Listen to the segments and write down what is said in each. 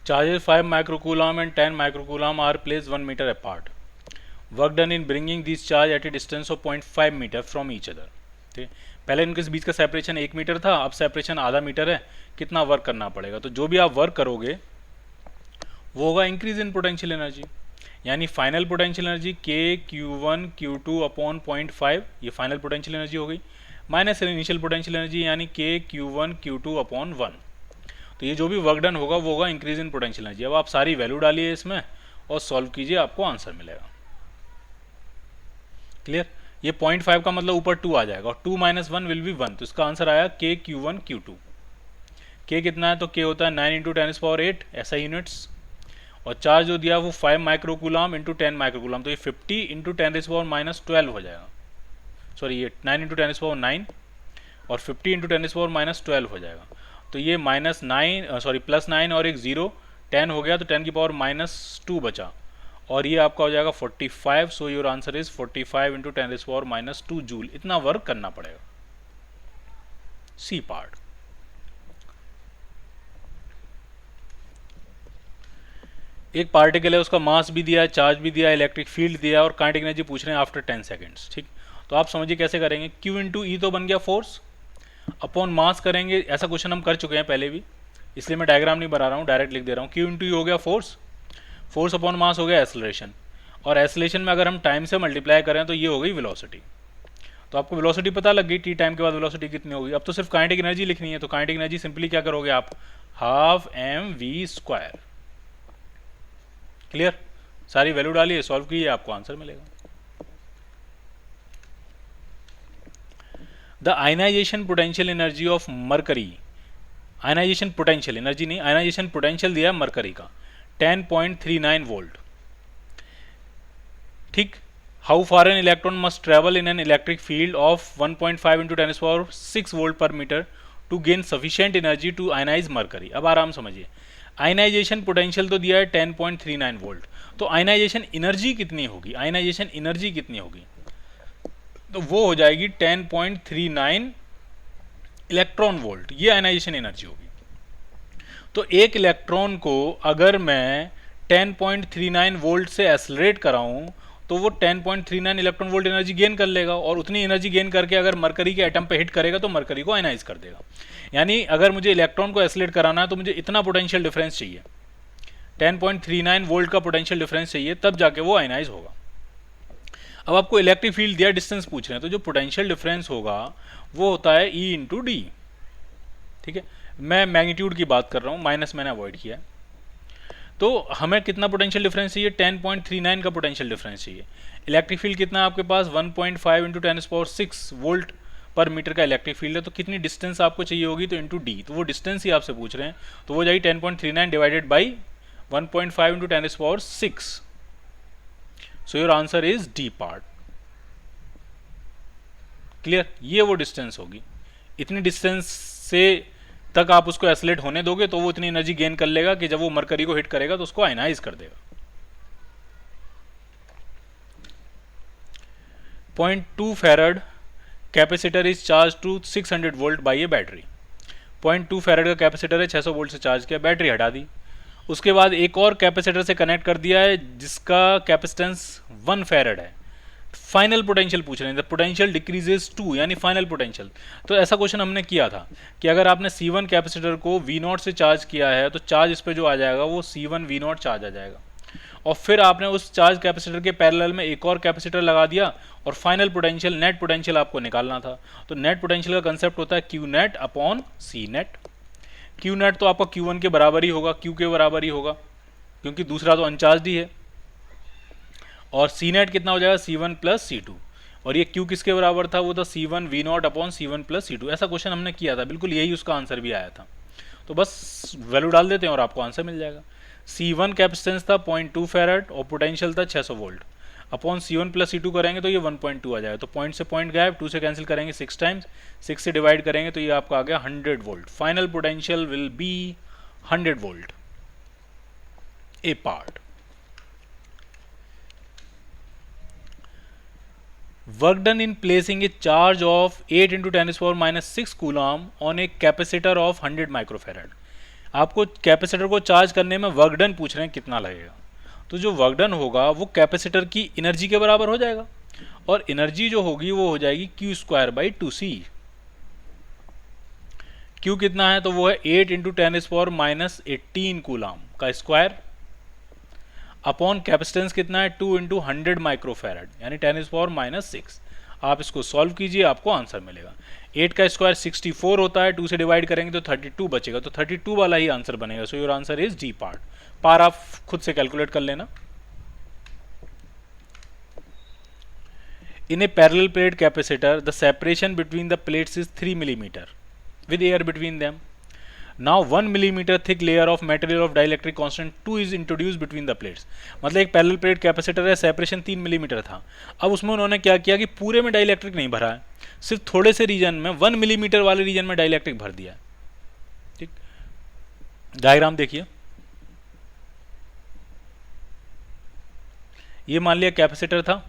Charges 5 microcoulomb and 10 microcoulomb are placed 1 meter apart. Work done in bringing these charge at a distance of 0.5 metre from each other. ठीक है, पहले इनके बीच का separation 1 metre था, अब separation आधा metre है. कितना वर्क करना पड़ेगा? तो जो भी आप वर्क करोगे वो होगा इंक्रीज इन पोटेंशियल एनर्जी, यानी फाइनल पोटेंशियल एनर्जी के Q1 Q2 अपॉन 0.5, ये फाइनल पोटेंशियल एनर्जी हो गई, माइनस इनिशियल पोटेंशियल एनर्जी यानी के Q1 Q2 अपॉन 1. तो ये जो भी वर्क डन होगा वो होगा इंक्रीज इन पोटेंशियल एनर्जी. अब आप सारी वैल्यू डालिए इसमें और सॉल्व कीजिए, आपको आंसर मिलेगा. क्लियर? ये 0.5 का मतलब ऊपर 2 आ जाएगा और 2 माइनस 1 विल बी 1. तो इसका आंसर आया के Q1 Q2. के कितना है? तो के होता है 9 इंटू 10⁻8 ऐसा यूनिट्स, और चार्ज जो दिया वो 5 माइक्रोकूलम इंटू 10 माइक्रोकूलम, तो ये 50 इंटू 10⁻12 हो जाएगा. सॉरी, ये 9 इंटू 10⁻9 और 50 इंटू 10⁻12 हो जाएगा. तो ये +9 और एक 0, 10 हो गया, तो 10 की पावर -2 बचा, और ये आपका हो जाएगा 45. सो your answer is 45 into 10⁻2 joule. इतना वर्क करना पड़ेगा. सी पार्ट. एक पार्टिकल है, उसका मास भी दिया है, चार्ज भी दिया है, इलेक्ट्रिक फील्ड दिया है और काइनेटिक एनर्जी पूछ रहे हैं आफ्टर 10 सेकेंड्स. ठीक, तो आप समझिए कैसे करेंगे. Q इंटू ई तो बन गया फोर्स, अपॉन मास करेंगे. ऐसा क्वेश्चन हम कर चुके हैं पहले भी, इसलिए मैं डायग्राम नहीं बना रहा हूँ, डायरेक्ट लिख दे रहा हूँ. Q इंटू ई हो गया फोर्स, फोर्स अपॉन मास हो गया एसलेशन, और एसलेशन में अगर हम टाइम से मल्टीप्लाई करें तो ये हो गई वेलोसिटी. तो आपको वेलोसिटी पता लग गई, टी टाइम के बाद वेलोसिटी कितनी होगी. अब तो सिर्फ काइनेटिक एनर्जी लिखनी है, तो काइनेटिक एनर्जी सिंपली क्या करोगे आप, हाफ mv². क्लियर? सारी वैल्यू डालिए, सॉल्व कीजिए, आपको आंसर मिलेगा. The ionization potential energy of mercury, ionization potential energy नहीं, आयनाइजेशन पोटेंशियल दिया है मरकरी का 10.39 वोल्ट. ठीक, how far an electron must travel in an electric field of 1.5 into 10⁻6 volt per metre to gain sufficient energy to ionize mercury. अब आराम समझिए, ionization potential तो दिया है 10.39 वोल्ट, तो आयनाइजेशन एनर्जी कितनी होगी, आयनाइजेशन एनर्जी कितनी होगी, तो वो हो जाएगी 10.39 इलेक्ट्रॉन वोल्ट. ये आयनाइजेशन एनर्जी होगी. तो एक इलेक्ट्रॉन को अगर मैं 10.39 वोल्ट से एक्सलरेट कराऊं तो वो 10.39 इलेक्ट्रॉन वोल्ट एनर्जी गेन कर लेगा, और उतनी एनर्जी गेन करके अगर मरकरी के एटम पे हिट करेगा तो मरकरी को आयनाइज कर देगा. यानी अगर मुझे इलेक्ट्रॉन को एक्सलरेट कराना है तो मुझे इतना पोटेंशियल डिफरेंस चाहिए, 10.39 वोल्ट का पोटेंशियल डिफरेंस चाहिए, तब जाके वो आयनाइज होगा. अब आपको इलेक्ट्रिक फील्ड दिया, डिस्टेंस पूछ रहे हैं, तो जो पोटेंशियल डिफरेंस होगा वो होता है E इंटू डी. ठीक है, मैं मैग्नीट्यूड की बात कर रहा हूँ, माइनस मैंने अवॉइड किया. तो हमें कितना पोटेंशियल डिफरेंस चाहिए, 10.39 का पोटेंशियल डिफरेंस चाहिए. इलेक्ट्रिक फील्ड कितना है आपके पास, 1.5 इंटू 10⁻6 वोल्ट पर मीटर का इलेक्ट्रिक फील्ड है, तो कितनी डिस्टेंस आपको चाहिए होगी, तो इंटू डी. तो वो डिस्टेंस ही आपसे पूछ रहे हैं, तो वो जाएगी 10.39 divided by 1.5 into 10⁻6. So your answer is D part. Clear? ये वो डिस्टेंस होगी. इतनी डिस्टेंस से तक आप उसको एक्सलेट होने दोगे तो वो इतनी एनर्जी गेन कर लेगा कि जब वो मरकरी को हिट करेगा तो उसको आयनाइज कर देगा. 0.2 farad capacitor is charge to 600 volt by a battery. 0.2 farad का कैपेसिटर है, 600 वोल्ट से चार्ज किया, बैटरी हटा दी. उसके बाद एक और कैपेसिटर से कनेक्ट कर दिया है जिसका कैपेसिटेंस 1 फैराड है. फाइनल पोटेंशियल पूछ रहे हैं, द पोटेंशियल डिक्रीजेस टू, यानी फाइनल पोटेंशियल. तो ऐसा क्वेश्चन हमने किया था कि अगर आपने C1 कैपेसिटर को V0 से चार्ज किया है तो चार्ज इस पे जो आ जाएगा वो C1 V0 चार्ज आ जाएगा, और फिर आपने उस चार्ज कैपेसिटर के पैरेलल में एक और कैपेसिटर लगा दिया और फाइनल पोटेंशियल, नेट पोटेंशियल आपको निकालना था. तो नेट पोटेंशियल का कंसेप्ट होता है Q net upon C net. Q net तो आपका Q1 के बराबर ही होगा, Q के बराबर ही होगा, क्योंकि दूसरा तो अनचार्ज ही है. और C नेट कितना हो जाएगा, C1 प्लस C2. और ये Q किसके बराबर था, वो था C1 V0 upon C1 plus C2. ऐसा क्वेश्चन हमने किया था, बिल्कुल यही उसका आंसर भी आया था. तो बस वैल्यू डाल देते हैं और आपको आंसर मिल जाएगा. C1 कैपेसिटेंस था 0.2 फैराड और पोटेंशियल था 600 volt, upon C1 plus C2 करेंगे तो ये 1.2 आ जाएगा. तो पॉइंट से पॉइंट गायब, 2 से कैंसिल करेंगे 6 टाइम्स, 6 से डिवाइड करेंगे तो ये आपका आ गया 100 volt. Final potential will be 100 volt. A part. Work done in placing a charge of 8 into 10⁻⁻6 coulomb on a capacitor of 100 microfarad. आपको कैपेसिटर को चार्ज करने में वर्क डन पूछ रहे हैं कितना लगेगा, तो जो वर्क डन होगा वो कैपेसिटर की एनर्जी के बराबर हो जाएगा, और एनर्जी जो होगी वो हो जाएगी Q square by 2c। Q कितना है, तो वो है 8 इंटू 10⁻⁻18 कूलाम का स्क्वायर, अपॉन कैपेसिटेंस कितना है 2 इंटू 100 माइक्रोफैरड यानी 10⁻⁻6। आप इसको सॉल्व कीजिए, आपको आंसर मिलेगा। 8 का स्क्वायर 64 होता है, 2 से डिवाइड करेंगे तो 32 बचेगा, तो 32 वाला ही आंसर बनेगा। So your answer is D part. पार आप खुद से कैलकुलेट कर लेना। In a parallel plate capacitor, the separation between the plates is 3 mm with air between them. Now 1 mm thick layer of material of dielectric constant 2 is introduced between the plates. मतलब एक parallel plate capacitor है, separation 3 millimetre था। अब उसमें उन्होंने क्या किया कि पूरे में डाइलेक्ट्रिक नहीं भरा है, सिर्फ थोड़े से रीजन में 1 मिलीमीटर वाले रीजन में डाइलेक्ट्रिक भर दिया। ठीक, डायग्राम देखिए। ये मान लिया कैपेसिटर था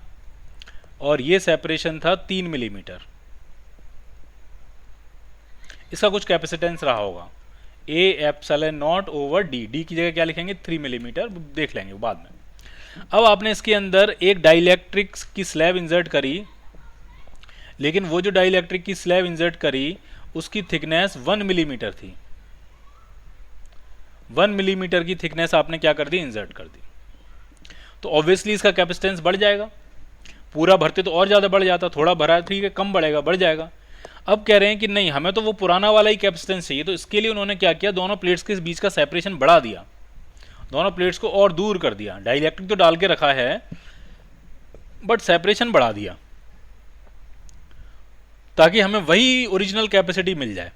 और ये सेपरेशन था 3 मिलीमीटर। इसका कुछ कैपेसिटेंस रहा होगा A epsilon not over D. D की जगह क्या लिखेंगे 3 मिलीमीटर, देख लेंगे बाद में। अब आपने इसके अंदर एक डाइलेक्ट्रिक की स्लैब इंसर्ट करी, लेकिन वो जो डाइलेक्ट्रिक की स्लैब इंसर्ट करी उसकी थिकनेस 1 मिलीमीटर थी। 1 मिलीमीटर की थिकनेस आपने क्या कर दी, इंसर्ट कर दी, तो ऑब्वियसली इसका कैपेसिटेंस बढ़ जाएगा। पूरा भरते तो और ज़्यादा बढ़ जाता, थोड़ा भरा ठीक है, कम बढ़ेगा, बढ़ जाएगा। अब कह रहे हैं कि नहीं, हमें तो वो पुराना वाला ही कैपेसिटेंस चाहिए, तो इसके लिए उन्होंने क्या किया, दोनों प्लेट्स के बीच का सेपरेशन बढ़ा दिया, दोनों प्लेट्स को और दूर कर दिया। डाइलेक्ट्रिक तो डाल के रखा है बट सेपरेशन बढ़ा दिया ताकि हमें वही ओरिजिनल कैपेसिटी मिल जाए।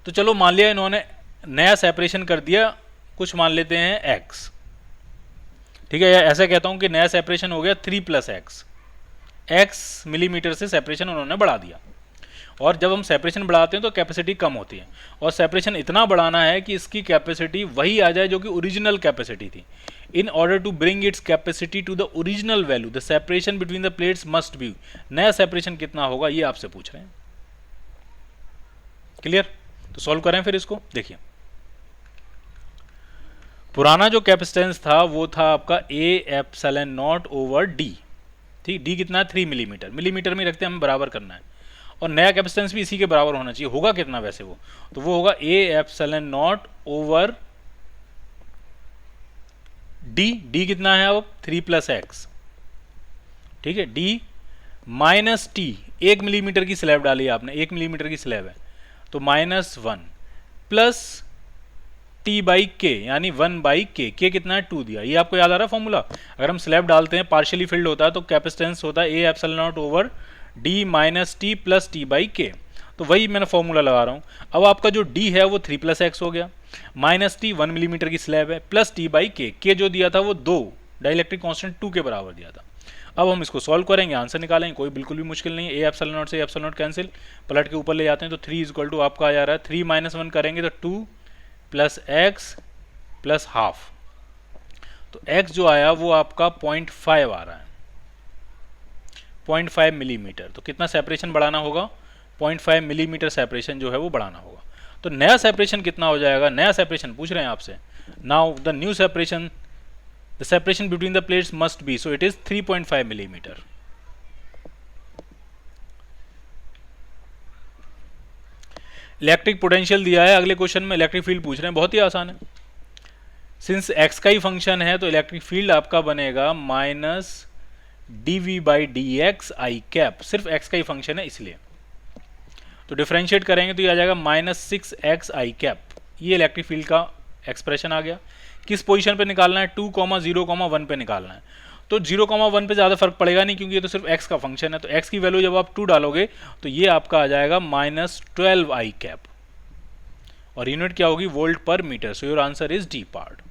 तो चलो मान लिया इन्होंने नया सेपरेशन कर दिया, कुछ मान लेते हैं x, ठीक है, ऐसा कहता हूं कि नया सेपरेशन हो गया 3 + x। x मिलीमीटर से सेपरेशन उन्होंने बढ़ा दिया, और जब हम सेपरेशन बढ़ाते हैं तो कैपेसिटी कम होती है, और सेपरेशन इतना बढ़ाना है कि इसकी कैपेसिटी वही आ जाए जो कि ओरिजिनल कैपेसिटी थी। In order to bring its capacity to the original value the separation between the plates must be. नया सेपरेशन कितना होगा ये आपसे पूछ रहे हैं। क्लियर? तो सॉल्व करें फिर इसको। देखिए, पुराना जो कैपेसिटेंस था वो था आपका A epsilon not over D. ठीक, डी कितना है 3 मिलीमीटर, मिलीमीटर में रखते हैं, हमें बराबर करना है, और नया कैपेसिटेंस भी इसी के बराबर होना चाहिए। होगा कितना वैसे वो, तो वो होगा A epsilon not over D. D कितना है अब 3 + x, ठीक है, डी माइनस टी। 1 मिलीमीटर की स्लैब डाली आपने, 1 मिलीमीटर की स्लैब है, तो -1 प्लस टी बाई के यानी 1/k। के कितना है 2 दिया। ये आपको याद आ रहा है फॉर्मूला? अगर हम स्लैब डालते हैं पार्शियली फिल्ड होता है तो कैपेसिटेंस होता है A epsilon not over D minus T plus T by के। तो वही मैंने फॉर्मूला लगा रहा हूँ। अब आपका जो डी है वो 3 + x हो गया, माइनस टी 1 मिलीमीटर की स्लैब है, प्लस टी बाई के जो दिया था वो 2 डाइलेक्ट्रिक कांस्टेंट 2 के बराबर दिया था। अब हम इसको सॉल्व करेंगे, आंसर निकालेंगे, कोई बिल्कुल भी मुश्किल नहीं है। ए एप्सिलॉन नॉट से एप्सिलॉन नॉट कैंसिल, पलट के ऊपर ले जाते हैं तो 3 = आपका आ जा रहा है 3 - 1 करेंगे तो 2 + x + हाफ। तो x जो आया वो आपका 0.5 आ रहा है, 0.5 मिलीमीटर। तो कितना सेपरेशन बढ़ाना होगा, 0.5 मिलीमीटर सेपरेशन जो है वो बढ़ाना होगा। तो नया सेपरेशन कितना हो जाएगा, नया सेपरेशन पूछ रहे हैं आपसे। Now the new separation, the separation between the plates must B, so it is 3.5 millimetre. Electric potential दिया है, अगले क्वेश्चन में इलेक्ट्रिक फील्ड पूछ रहे हैं, बहुत ही आसान है। सिंस x का ही फंक्शन है तो इलेक्ट्रिक फील्ड आपका बनेगा -dv/dx i कैप। सिर्फ x का ही फंक्शन है इसलिए, तो डिफरेंशिएट करेंगे तो ये आ जाएगा -6x i कैप। ये इलेक्ट्रिक फील्ड का एक्सप्रेशन आ गया। किस पोजीशन पे निकालना है, 2, 0, 1 पे निकालना है। तो 0, 1 पे ज़्यादा फर्क पड़ेगा नहीं क्योंकि ये तो सिर्फ x का फंक्शन है। तो x की वैल्यू जब आप 2 डालोगे तो ये आपका आ जाएगा -12 i कैप, और यूनिट क्या होगी, volt per metre. So your answer is D part.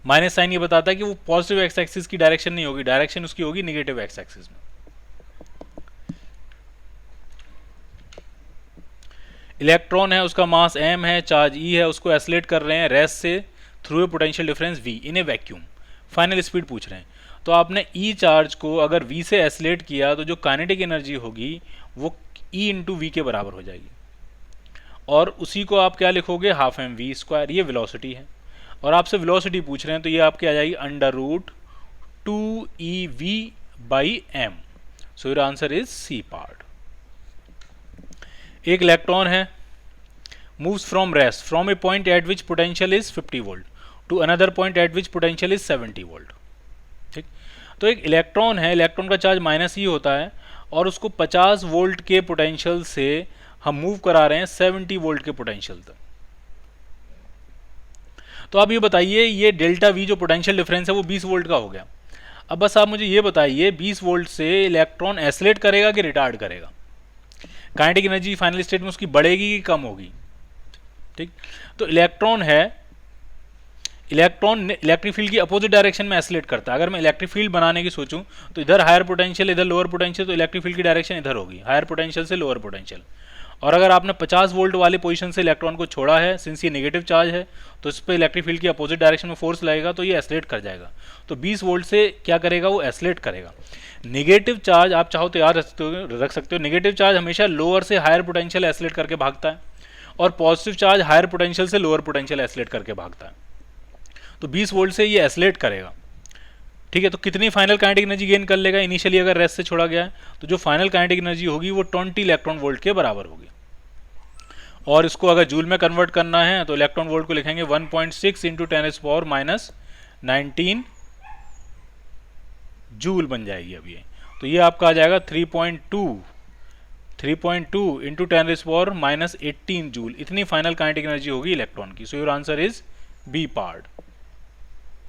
Minus sign ये बताता है कि वो पॉजिटिव एक्स एक्सिस की डायरेक्शन नहीं होगी, डायरेक्शन उसकी होगी निगेटिव एक्स एक्सिस में। इलेक्ट्रॉन है, उसका मास m है, चार्ज e है, उसको एसलेट कर रहे हैं रेस्ट से through a potential difference v in a vacuum. Final speed पूछ रहे हैं, तो आपने e चार्ज को अगर v से एसलेट किया तो जो काइनेटिक एनर्जी होगी वो e × v के बराबर हो जाएगी। और उसी को आप क्या लिखोगे, हाफ एम वी स्क्वायर, ये वेलोसिटी है। और आपसे वेलोसिटी पूछ रहे हैं तो ये आपके आ जाएगी under root 2 EV by M. So your answer is C part. एक इलेक्ट्रॉन है, moves from rest from a point at which potential is 50 volt to another point at which potential is 70 volt। ठीक, तो एक electron है, electron का charge minus ही होता है और उसको 50 वोल्ट के पोटेंशियल से हम मूव करा रहे हैं 70 वोल्ट के पोटेंशियल तक। तो आप ये बताइए, ये डेल्टा वी जो पोटेंशियल डिफरेंस है वो 20 वोल्ट का हो गया। अब बस आप मुझे ये बताइए 20 वोल्ट से इलेक्ट्रॉन एसिलेट करेगा कि रिटार्ड करेगा? काइनेटिक एनर्जी फाइनल स्टेट में उसकी बढ़ेगी कि कम होगी? ठीक, तो इलेक्ट्रॉन है, इलेक्ट्रॉन इलेक्ट्रिक फील्ड की अपोजिट डायरेक्शन में एसिलेट करता है। अगर मैं इलेक्ट्रिक फील्ड बनाने की सोचूं तो इधर हायर पोटेंशियल इधर लोअर पोटेंशियल, तो इलेक्ट्रिक फील्ड की डायरेक्शन इधर होगी, हायर पोटेंशियल से लोअर पोटेंशियल। और अगर आपने 50 वोल्ट वाले पोजीशन से इलेक्ट्रॉन को छोड़ा है, सिंस ये नेगेटिव चार्ज है तो इस पर इलेक्ट्रिक फील्ड की अपोजिट डायरेक्शन में फोर्स लगेगा तो ये एसिलेट कर जाएगा। तो 20 वोल्ट से क्या करेगा, वो एसिलेट करेगा। नेगेटिव चार्ज आप चाहो तो याद रख सकते हो, नेगेटिव चार्ज हमेशा लोअर से हायर पोटेंशियल एसिलेट करके भागता है और पॉजिटिव चार्ज हायर पोटेंशियल से लोअर पोटेंशियल एसिलेट करके भागता है। तो 20 वोल्ट से ये एसिलेट करेगा। ठीक है, तो कितनी फाइनल काइनेटिक एनर्जी गेन कर लेगा? इनिशियली अगर रेस्ट से छोड़ा गया है तो जो फाइनल काइनेटिक एनर्जी होगी वो 20 इलेक्ट्रॉन वोल्ट के बराबर होगी। और इसको अगर जूल में कन्वर्ट करना है तो इलेक्ट्रॉन वोल्ट को लिखेंगे 1.6 इंटू 10⁻⁹ जूल बन जाएगी अब ये। तो ये आपका आ जाएगा 3.2 इंटू 10⁻⁸ जूल। इतनी फाइनल काइनेटिक एनर्जी होगी इलेक्ट्रॉन की। So your answer is B part.